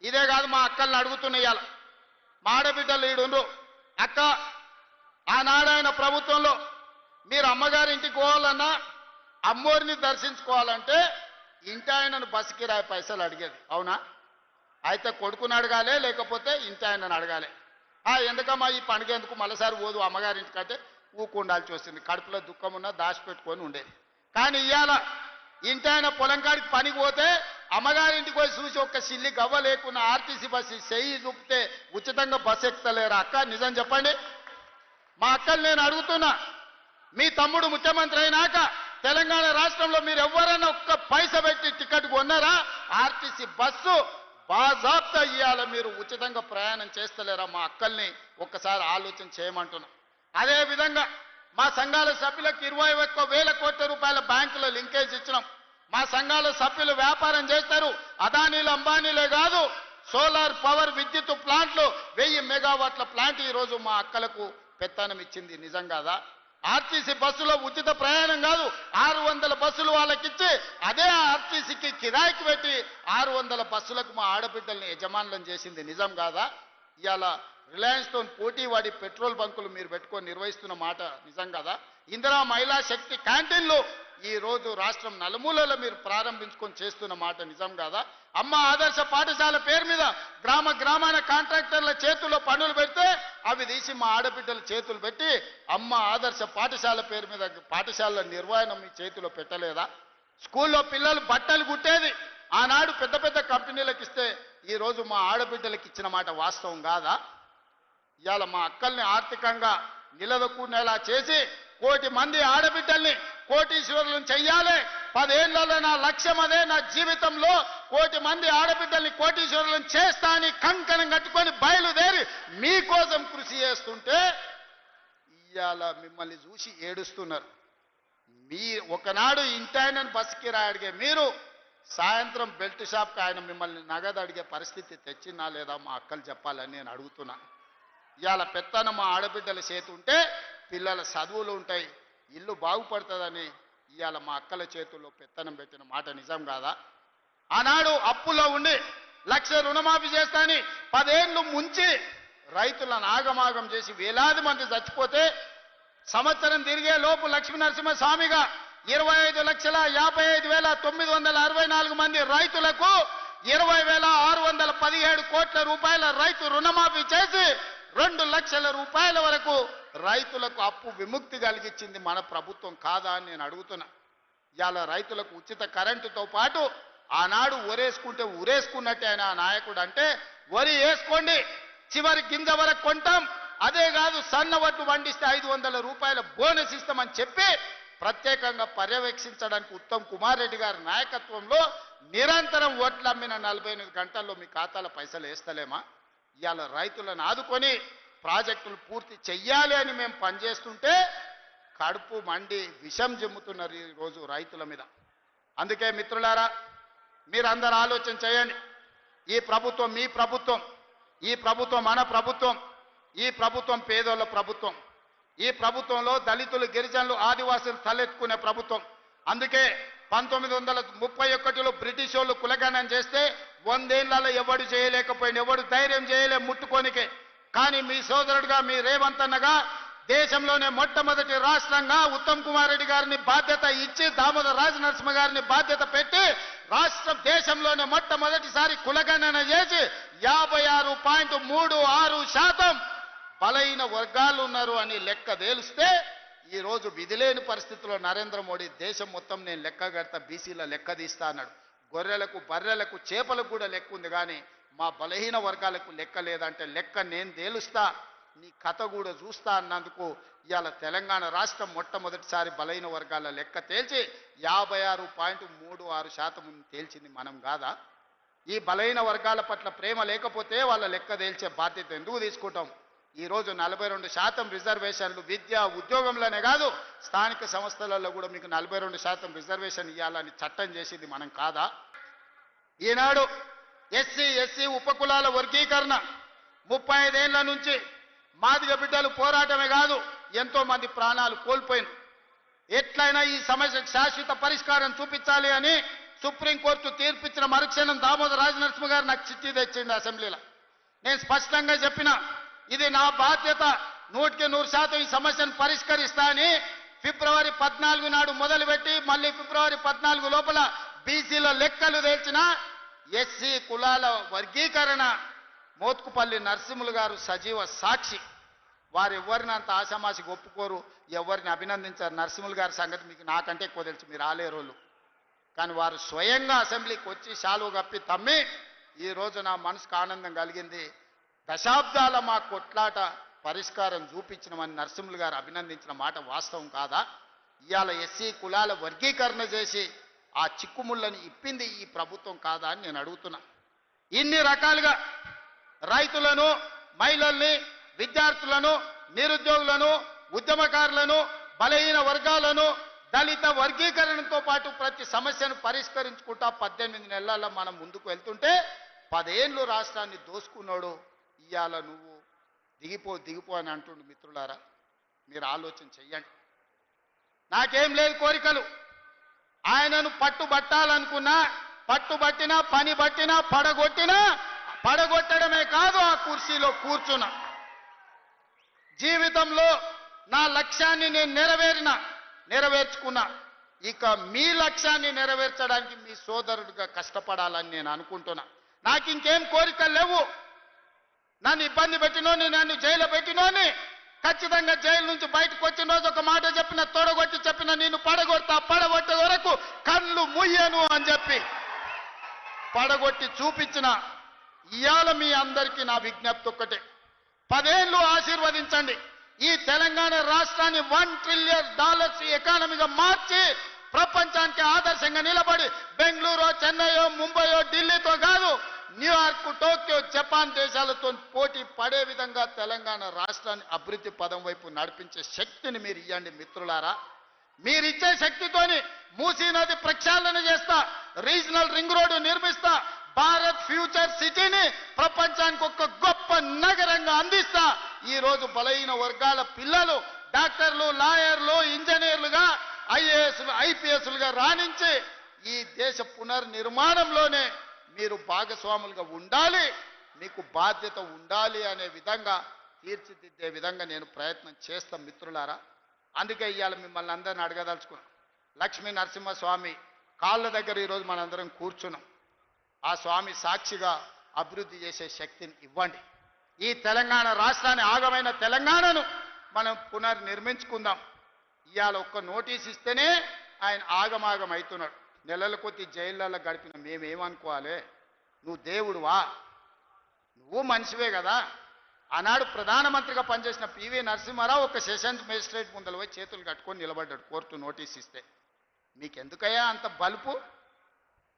ఇదే కాదు మా అక్కల్ని అడుగుతున్నాయాల మా ఆడబిడ్డలు ఈడుండ్రు అక్క ఆనాడైన ప్రభుత్వంలో మీరు అమ్మగారింటికి పోవాలన్నా అమ్మోరిని దర్శించుకోవాలంటే ఇంటి ఆయనను బస్సు కిరాయి పైసలు అడిగేది అవునా అయితే కొడుకుని అడగాలి లేకపోతే ఇంటి ఆయనను అడగాలి ఎందుకమ్మా ఈ పండుగ ఎందుకు మళ్ళీసారి పోదు అమ్మగారింటికంటే ఊకుండాల్సి వస్తుంది కడుపులో దుఃఖం ఉన్నా దాచిపెట్టుకొని ఉండేది కానీ ఇవాళ ఇంటి ఆయన పొలం కాడికి పనికి పోతే అమ్మగారింటికి పోయి చూసి ఒక్క సిల్లి గవ్వ లేకున్నా ఆర్టీసీ బస్సు చెయ్యి చూపితే ఉచితంగా బస్సు ఎక్కుతలేరు అక్క నిజం చెప్పండి మా అక్కలు నేను అడుగుతున్నా మీ తమ్ముడు ముఖ్యమంత్రి అయినాక తెలంగాణ రాష్ట్రంలో మీరు ఎవరైనా ఒక్క పైస పెట్టి టికెట్ కొన్నారా ఆర్టీసీ బస్సు బాజాబ్తా ఇయ్యాల మీరు ఉచితంగా ప్రయాణం చేస్తలేరా మా అక్కల్ని ఒక్కసారి ఆలోచన చేయమంటున్నా అదే విధంగా మా సంఘాల సభ్యులకు 21,000 కోట్ల రూపాయల బ్యాంకులో లింకేజ్ ఇచ్చినాం మా సంఘాల సభ్యులు వ్యాపారం చేస్తారు అదానీలు అంబానీలే కాదు సోలార్ పవర్ విద్యుత్ ప్లాంట్లు 1000 మెగావాట్ల ప్లాంట్ ఈరోజు మా అక్కలకు పెత్తనం ఇచ్చింది నిజం కాదా ఆర్టీసీ బస్సులో ఉచిత ప్రయాణం కాదు 600 బస్సులు వాళ్ళకిచ్చి అదే ఆర్టీసీకి కిరాయికి పెట్టి 600 బస్సులకు మా ఆడబిడ్డల్ని యజమానులను చేసింది నిజం కాదా ఇవాళ రిలయన్స్ తో పోటీ వాడి పెట్రోల్ బంకులు మీరు పెట్టుకొని నిర్వహిస్తున్న మాట నిజం కదా ఇందిరా మహిళా శక్తి క్యాంటీన్లు ఈ రోజు రాష్ట్రం నలుమూలలో మీరు ప్రారంభించుకొని చేస్తున్న మాట నిజం కాదా అమ్మ ఆదర్శ పాఠశాల పేరు మీద గ్రామాన కాంట్రాక్టర్ల చేతుల్లో పనులు పెడితే అవి తీసి మా ఆడబిడ్డల చేతులు పెట్టి అమ్మ ఆదర్శ పాఠశాల పేరు మీద పాఠశాలల నిర్వహణ మీ చేతిలో పెట్టలేదా స్కూల్లో పిల్లలు బట్టలు కుట్టేది ఆనాడు పెద్ద పెద్ద కంపెనీలకు ఇస్తే ఈ రోజు మా ఆడబిడ్డలకు ఇచ్చిన మాట వాస్తవం కాదా ఇవాళ మా అక్కల్ని ఆర్థికంగా నిలదొక్కునేలా చేసి 1 కోటి మంది ఆడబిడ్డల్ని కోటీశ్వరులను చెయ్యాలి 10 ఏళ్లలో నా లక్ష్యం అదే నా జీవితంలో 1 కోటి మంది ఆడబిడ్డల్ని కోటీశ్వరులను చేస్తా అని కంకణం కట్టుకొని బయలుదేరి మీకోసం కృషి చేస్తుంటే ఇవాళ మిమ్మల్ని చూసి ఏడుస్తున్నారు మీ ఒకనాడు ఇంటాయనని బస్సుకి అడిగే మీరు సాయంత్రం బెల్ట్ షాప్కి ఆయన మిమ్మల్ని నగదు అడిగే పరిస్థితి తెచ్చినా లేదా మా అక్కలు చెప్పాలని నేను అడుగుతున్నా ఇవాళ పెత్తన మా ఆడబిడ్డల చేతి ఉంటే పిల్లల చదువులు ఉంటాయి ఇల్లు బాగుపడుతుందని ఇవాళ మా అక్కల చేతుల్లో పెత్తనం పెట్టిన మాట నిజం కాదా ఆనాడు అప్పులో ఉండి 1,00,000 రుణమాఫీ చేస్తాని 10 ఏళ్ళు ముంచి రైతులను ఆగమాగం చేసి వేలాది మంది చచ్చిపోతే సంవత్సరం తిరిగే లోపు లక్ష్మీనరసింహస్వామిగా 25,55,964 మంది రైతులకు 20,617 కోట్ల రూపాయల రైతు రుణమాఫీ చేసి 2 లక్షల రూపాయల వరకు రైతులకు అప్పు విముక్తి కలిగించింది మన ప్రభుత్వం కాదా అని నేను అడుగుతున్నా ఇవాళ రైతులకు ఉచిత కరెంటుతో పాటు ఆనాడు ఒరేసుకుంటే ఉరేసుకున్నట్టే ఆయన నాయకుడు అంటే వరి వేసుకోండి చివరి గింజ వరకు కొంటాం అదే కాదు సన్న వడ్లు వండిస్తే 500 రూపాయల బోనస్ ఇస్తామని చెప్పి ప్రత్యేకంగా పర్యవేక్షించడానికి ఉత్తమ్ కుమార్ రెడ్డి గారి నాయకత్వంలో నిరంతరం ఓట్లు అమ్మిన 48 గంటల్లో మీ ఖాతాల పైసలు వేస్తలేమా ఇవాళ రైతులను ఆదుకొని ప్రాజెక్టులు పూర్తి చెయ్యాలి అని మేము పనిచేస్తుంటే కడుపు మండి విషం జమ్ముతున్నారు ఈరోజు రైతుల మీద అందుకే మిత్రులారా మీరందరూ ఆలోచన చేయండి ఈ ప్రభుత్వం మీ ప్రభుత్వం ఈ ప్రభుత్వం మన ప్రభుత్వం ఈ ప్రభుత్వం పేదోళ్ళ ప్రభుత్వం ఈ ప్రభుత్వంలో దళితులు గిరిజనులు ఆదివాసులు తలెత్తుకునే ప్రభుత్వం అందుకే 1931లో బ్రిటిష్ వాళ్ళు కులగణన చేస్తే 100 ఏళ్లలో ఎవడు చేయలేకపోయిన ఎవడు ధైర్యం చేయలే ముట్టుకోనికే కానీ మీ సోదరుడుగా మీ రేవంత్ అన్నగా దేశంలోనే మొట్టమొదటి రాష్ట్రంగా ఉత్తమ్ కుమార్ రెడ్డి గారిని బాధ్యత ఇచ్చి దామోదర్ రాజనరసింహ గారిని బాధ్యత పెట్టి రాష్ట్రం దేశంలోనే మొట్టమొదటిసారి కులగణన చేసి 56.36% బలైన వర్గాలు ఉన్నారు అని లెక్క తేలిస్తే ఈ రోజు విధిలేని పరిస్థితుల్లో నరేంద్ర మోడీ దేశం మొత్తం నేను లెక్క కడతా బీసీల లెక్క తీస్తా అన్నాడు గొర్రెలకు బర్రెలకు చేపలకు కూడా లెక్క ఉంది కానీ మా బలహీన వర్గాలకు లెక్క లేదంటే లెక్క నేను తేలుస్తా నీ కథ కూడా చూస్తా అన్నందుకు ఇవాళ తెలంగాణ రాష్ట్రం మొట్టమొదటిసారి బలహీన వర్గాల లెక్క తేల్చి 56.36% తేల్చింది మనం కాదా ఈ బలహీన వర్గాల పట్ల ప్రేమ లేకపోతే వాళ్ళ లెక్క తేల్చే బాధ్యత ఎందుకు తీసుకుంటాం ఈ రోజు 42% రిజర్వేషన్లు విద్య ఉద్యోగంలోనే కాదు స్థానిక సంస్థలలో కూడా మీకు 42% రిజర్వేషన్ ఇవ్వాలని చట్టం చేసింది మనం కాదా ఈనాడు ఎస్సీ ఉపకులాల వర్గీకరణ 35 ఏళ్ల నుంచి మాదిగ బిడ్డలు పోరాటమే కాదు ఎంతో మంది ప్రాణాలు కోల్పోయిన ఎట్లయినా ఈ సమస్యకు శాశ్వత పరిష్కారం చూపించాలి అని సుప్రీంకోర్టు తీర్పిచ్చిన మరుక్షణం దామోదర్ రాజనరసింహ గారు నాకు చిట్టి తెచ్చిండు అసెంబ్లీలో. నేను స్పష్టంగా చెప్పిన, ఇది నా బాధ్యత, 100% ఈ సమస్యను పరిష్కరిస్తా అని ఫిబ్రవరి 14 నాడు మొదలుపెట్టి మళ్ళీ ఫిబ్రవరి 14 లోపల బీసీల లెక్కలు తేల్చిన ఎస్సీ కులాల వర్గీకరణ మోత్కుపల్లి నరసింహులు గారు సజీవ సాక్షి. వారు ఎవరిని అంత ఆశామాషికి ఒప్పుకోరు, ఎవరిని అభినందించారు. నరసింహులు గారి సంగతి మీకు నాకంటే ఎక్కువ తెలుసు, మీరు ఆలేరోళ్ళు. కానీ వారు స్వయంగా అసెంబ్లీకి వచ్చి శాలువ కప్పి తమ్మి ఈ రోజు నా మనసుకు ఆనందం కలిగింది. దశాబ్దాల మా కొట్లాట పరిష్కారం చూపించినమని నరసింహులు గారు అభినందించిన మాట వాస్తవం కాదా? ఇవాళ ఎస్సీ కులాల వర్గీకరణ చేసి ఆ చిక్కుముళ్ళని ఇప్పింది ఈ ప్రభుత్వం కాదా అని నేను అడుగుతున్నా. ఇన్ని రకాలుగా రైతులను, మహిళల్ని, విద్యార్థులను, నిరుద్యోగులను, ఉద్యమకారులను, బలహీన వర్గాలను, దళిత వర్గీకరణతో పాటు ప్రతి సమస్యను పరిష్కరించుకుంటా 18 నెలల్లో మనం ముందుకు వెళ్తుంటే 10 ఏళ్ళు రాష్ట్రాన్ని దోసుకున్నాడు. ఇవాళ నువ్వు దిగిపో అని అంటుండు. మిత్రులారా, మీరు ఆలోచన చెయ్యండి. నాకేం లేదు కోరికలు. ఆయనను పట్టుబట్టాలనుకున్నా, పట్టుబట్టినా, పని బట్టినా, పడగొట్టడమే కాదు ఆ కుర్చీలో కూర్చున్నా. జీవితంలో నా లక్ష్యాన్ని నేను నెరవేర్చుకున్నా. ఇక మీ లక్ష్యాన్ని నెరవేర్చడానికి మీ సోదరుడిగా కష్టపడాలని నేను అనుకుంటున్నా. నాకు ఇంకేం కోరికలు లేవు. నన్ను ఇబ్బంది పెట్టినోని, నన్ను జైలు పెట్టినోని ఖచ్చితంగా జైలు నుంచి బయటకు వచ్చిన రోజు ఒక మాట చెప్పిన, తొడగొట్టి చెప్పిన, నేను పడగొట్టే వరకు కళ్ళు ముయ్యను అని చెప్పి పడగొట్టి చూపించిన. ఇవాళ మీ అందరికీ నా విజ్ఞప్తి ఒక్కటే, 10 ఏళ్ళు ఆశీర్వదించండి. ఈ తెలంగాణ రాష్ట్రాన్ని $1 ట్రిలియన్ ఎకానమీగా మార్చి ప్రపంచానికి ఆదర్శంగా నిలబడి బెంగళూరు, చెన్నైయో, ముంబైయో, ఢిల్లీతో కాదు, న్యూయార్క్, టోక్యో, జపాన్ దేశాలతో పోటీ పడే విధంగా తెలంగాణ రాష్ట్రాన్ని అభివృద్ధి పదం వైపు నడిపించే శక్తిని మీరు ఇవ్వండి మిత్రులారా. మీరిచ్చే శక్తితోని మూసీ నది ప్రక్షాళన చేస్తా, రీజనల్ రింగ్ రోడ్డు నిర్మిస్తా, భారత్ ఫ్యూచర్ సిటీని ప్రపంచానికి ఒక గొప్ప నగరంగా అందిస్తా. ఈ రోజు బలహీన వర్గాల పిల్లలు డాక్టర్లు, లాయర్లు, ఇంజనీర్లుగా, ఐఏఎస్లు, ఐపీఎస్లుగా రాణించి ఈ దేశ పునర్నిర్మాణంలోనే మీరు భాగస్వాములుగా ఉండాలి, మీకు బాధ్యత ఉండాలి అనే విధంగా తీర్చిదిద్దే విధంగా నేను ప్రయత్నం చేస్తాను మిత్రులారా. అందుకే ఇవాళ మిమ్మల్ని అందరిని అడగదలుచుకున్నాం. లక్ష్మీ నరసింహస్వామి కాళ్ళ దగ్గర ఈరోజు మనందరం కూర్చున్నాం. ఆ స్వామి సాక్షిగా అభివృద్ధి చేసే శక్తిని ఇవ్వండి. ఈ తెలంగాణ రాష్ట్రాన్ని, ఆగమైన తెలంగాణను మనం పునర్నిర్మించుకుందాం. ఇవాళ ఒక్క నోటీస్ ఇస్తేనే ఆయన ఆగమాగం అవుతున్నాడు. నెలల కొద్ది జైళ్ళల్లో గడిపిన మేమేమనుకోవాలి? నువ్వు దేవుడువా? నువ్వు మనిషివే కదా. ఆనాడు ప్రధానమంత్రిగా పనిచేసిన పివి నరసింహారావు ఒక సెషన్స్ మేజిస్ట్రేట్ ముందర పోయి చేతులు కట్టుకొని నిలబడ్డాడు కోర్టు నోటీస్ ఇస్తే. మీకెందుకయ్యా అంత బలుపు?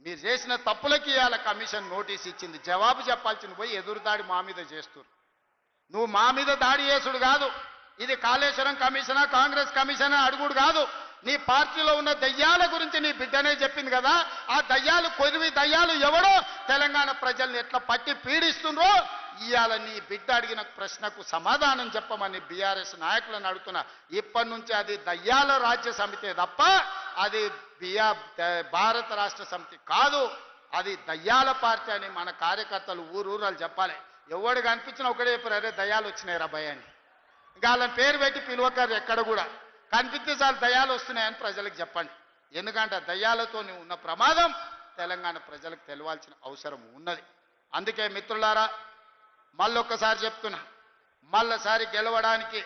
మీరు చేసిన తప్పులకి ఇవాళ కమిషన్ నోటీస్ ఇచ్చింది. జవాబు చెప్పాల్సింది పోయి ఎదురుదాడి మా మీద చేస్తున్నారు. నువ్వు మా మీద దాడి చేసుడు కాదు, ఇది కాళేశ్వరం కమిషనా, కాంగ్రెస్ కమిషనా అడుగుడు కాదు. నీ పార్టీలో ఉన్న దయ్యాల గురించి నీ బిడ్డనే చెప్పింది కదా. ఆ దయ్యాలు, కొద్ది దయ్యాలు ఎవడో తెలంగాణ ప్రజల్ని ఎట్లా పట్టి పీడిస్తుండ్రో ఇవాళ నీ బిడ్డ అడిగిన ప్రశ్నకు సమాధానం చెప్పమని బీఆర్ఎస్ నాయకులను అడుగుతున్నా. ఇప్పటి నుంచి అది దయ్యాల రాజ్య సమితే తప్ప అది భారత రాష్ట్ర సమితి కాదు, అది దయ్యాల పార్టీ అని మన కార్యకర్తలు ఊరూరాలు చెప్పాలి. ఎవడు కనిపించినా ఒకటే చెప్పారు, అరే దయ్యాలు వచ్చినాయి రా భయ అని. ఇంకా వాళ్ళని పేరు పెట్టి పిలువకారు ఎక్కడ కూడా. కనిపించే చాలు దయ్యాలు వస్తున్నాయని ప్రజలకు చెప్పండి. ఎందుకంటే దయ్యాలతో ఉన్న ప్రమాదం తెలంగాణ ప్రజలకు తెలవాల్సిన అవసరం ఉన్నది. అందుకే మిత్రులారా, మళ్ళొక్కసారి చెప్తున్నా, మళ్ళసారి గెలవడానికి,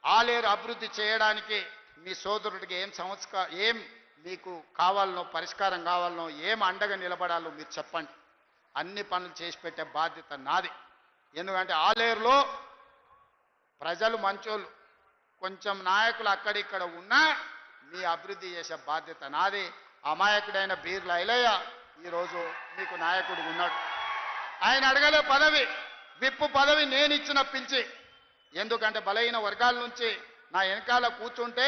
ఆలేరు అభివృద్ధి చేయడానికి మీ సోదరుడికి ఏం మీకు కావాలనో, పరిష్కారం కావాలనో, ఏం అండగా నిలబడాలో మీరు చెప్పండి. అన్ని పనులు చేసి పెట్టే బాధ్యత నాది. ఎందుకంటే ఆలేరులో ప్రజలు మంచోళ్ళు, కొంచెం నాయకులు అక్కడిక్కడ ఉన్నా మీ అభివృద్ధి చేసే బాధ్యత నాది. అమాయకుడైన బీర్ల ఐలయ్య ఈరోజు మీకు నాయకుడు ఉన్నాడు. ఆయన అడగలే పదవి, విప్పు పదవి నేను ఇచ్చిన పిలిచి. ఎందుకంటే బలహీన వర్గాల నుంచి నా వెనకాల కూర్చుంటే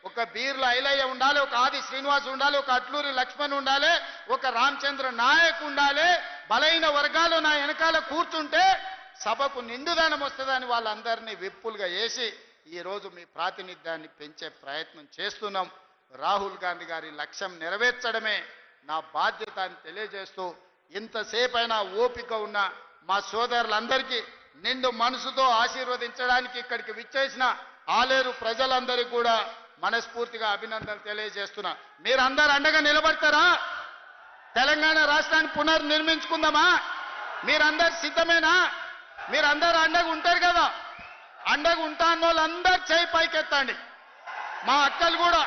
ఒక బీర్ల ఐలయ్య ఉండాలి, ఒక ఆది శ్రీనివాస్ ఉండాలి, ఒక అట్లూరి లక్ష్మణ్ ఉండాలి, ఒక రామచంద్ర నాయక్ ఉండాలి. బలహీన వర్గాలు నా వెనకాల కూర్చుంటే సభకు నిండుదనం వస్తుందని వాళ్ళందరినీ విప్పులుగా వేసి ఈరోజు మీ ప్రాతినిధ్యాన్ని పెంచే ప్రయత్నం చేస్తున్నాం. రాహుల్ గాంధీ గారి లక్ష్యం నెరవేర్చడమే నా బాధ్యత అని తెలియజేస్తూ ఇంతసేపైనా ఓపిక ఉన్న మా సోదరులందరికీ నిండు మనసుతో ఆశీర్వదించడానికి ఇక్కడికి విచ్చేసిన ఆలేరు ప్రజలందరికీ కూడా మనస్ఫూర్తిగా అభినందనలు తెలియజేస్తున్నా. మీరందరూ అండగా నిలబడతారా? తెలంగాణ రాష్ట్రాన్ని పునర్నిర్మించుకుందామా? మీరందరు సిద్ధమేనా? మీరందరూ అండగా ఉంటారు కదా? అండగా ఉంటా అన్న వాళ్ళందరూ చేయి పైకెత్తండి. మా అక్కలు కూడా,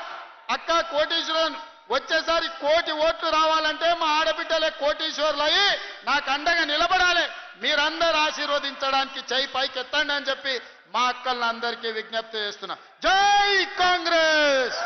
అక్క కోటీశ్వరులను వచ్చేసారి 1 కోటి ఓట్లు రావాలంటే మా ఆడబిడ్డలే కోటీశ్వరులు అయ్యి నాకు అండగా నిలబడాలి. మీరందరూ ఆశీర్వదించడానికి చేయి పైకెత్తండి అని చెప్పి మా అక్కలను అందరికీ విజ్ఞప్తి చేస్తున్నా. జై కాంగ్రెస్.